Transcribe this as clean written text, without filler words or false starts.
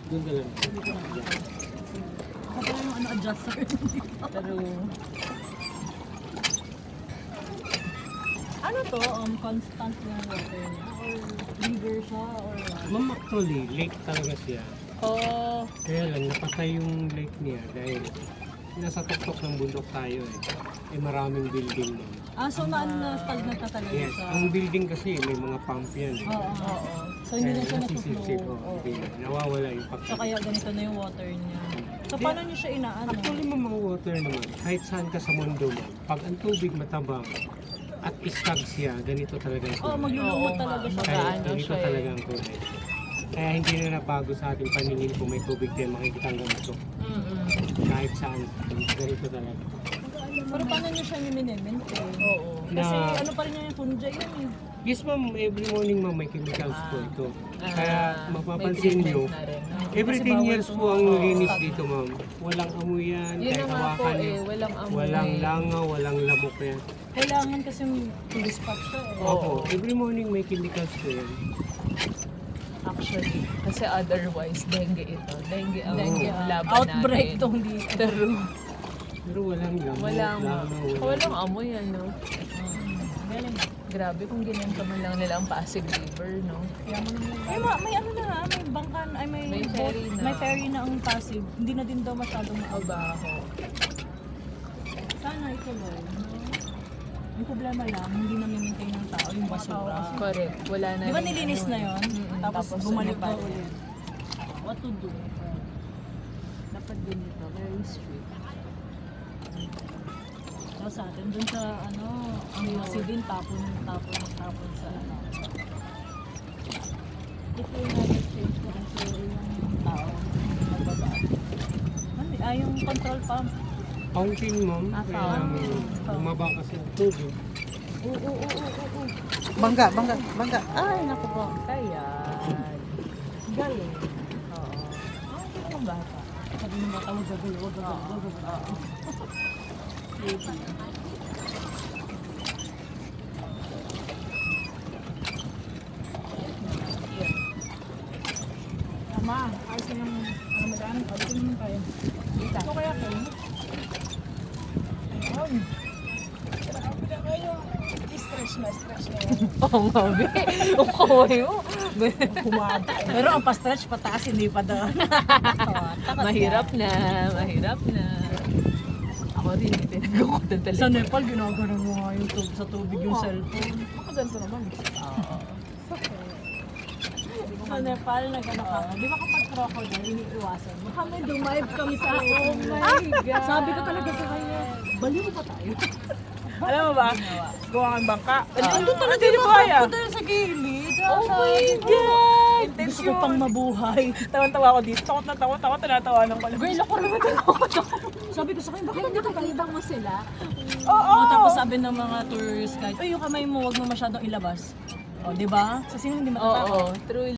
Doon ka lang. Ako pala yung adjuster dito. Pero, Ano to? Constant yung water niya? Or river siya? Or what? Ma'am, actually, lake talaga siya. oh, Kaya lang, napatay yung lake niya dahil nasa tuktok ng bundok tayo eh. Eh maraming building nun. So na-stagnant na talaga Yes, siya? ang building kasi may mga pump yan eh. Oo. oo. So hindi na siya nasisipsip, natuflow. oh, hindi. Nawawala yung So pagkakas. kaya ganito na yung water niya. So paano niyo siya inaano? Actually, mga water naman, kahit saan ka sa mundo mo, pag ang tubig matabang at istag siya, ganito talaga ang Oo, kulay. maglulumot Oo, talaga siya. Kaya Magaan ganito siya eh. talaga ang kulay. Kaya hindi na nabago sa ating paningin kung may tubig din, makikita ang ganito. Kahit saan, ganito talaga. Pero paano niyo siya minimaintain? Oo. Kasi Na- ano pa rin yung fungi yan eh. Yes ma'am, every morning ma'am may chemicals po ito. Kaya may mapapansin nyo, treatment na rin, no? every Kasi 10 bawal years to. po ang Oo. linis dito ma'am. Walang amoy yan, Yun kahit na nga po hawakan nyo. eh, walang amoy. Walang langaw, walang lamok yan. Kailangan kasi tourist spot siya eh. Oo. Opo, every morning may chemicals po yan. Actually, kasi otherwise, dengue ito. Dengue ang Dengue, laban outbreak natin. tong dito. Pero, Pero walang lamok, langaw, walang amoy ano. Galing. Grabe kung ganyan pa man lang nila ang Pasig River, no? Kaya mo naman. May ano na ha, may bangkan, ay may, May boat, ferry na. may ferry na ang Pasig. Hindi na din daw masyadong Mabaho. Sana ituloy. No? Yung problema lang, hindi na maintain ng tao yung basura. Correct. Wala na Di ba rin nilinis ano na eh. yon? Mm-mm. Tapos bumalik ano pa pa rin. ulit. What to do? Dapat ganito, very strict. So sa atin, dun sa ano, ang asidin, tapon sa ano. Ito yung nag-change ko kasi yung tao, nagbabago. Yung control pump. Fountain ma'am, kaya namin bumaba kasi ang tubig. Oo. Bangga. Ay, naku po. Kaya, Galing. oo. Ang mga bata. Sabi ng bata, wag gagawin. Yan. Tama, ayos na yung ano madaan, ayos naman tayo. Ito kaya kayo? Ayun. Stress na yan. Oo nga, be. Ang kaway mo. Humaba. Pero ang pa-stretch pataas, hindi pa doon. Mahirap na. Ako rin, pinag-ukutan talaga. Sa Nepal, ginagano mo nga yung sa tubig yung Oo. cellphone. Ako ganito naman. Oo. Sa Nepal, nagano ka. Di ba kapag crocodile, iniiwasan mo? Kami, dumive kami sa Oh my God. Sabi ko talaga sa kanya, baliw pa tayo. Alam mo ba? Gawa kang bangka. Andun talaga Hindi yung mo kaya. crocodile sa gilid. Oh my God! Gusto ko pang mabuhay. Tawan-tawa ako dito. Takot na takot. Tinatawanan ko lang. Girl, ako naman ako. Sabi ko sa kanya, bakit hindi ka Nakakalitan mo sila. Oo. Tapos sabi ng mga tourist guide, yung kamay mo, wag mo masyadong ilabas. O, di ba? Sa sino hindi matatakot? Oo, true.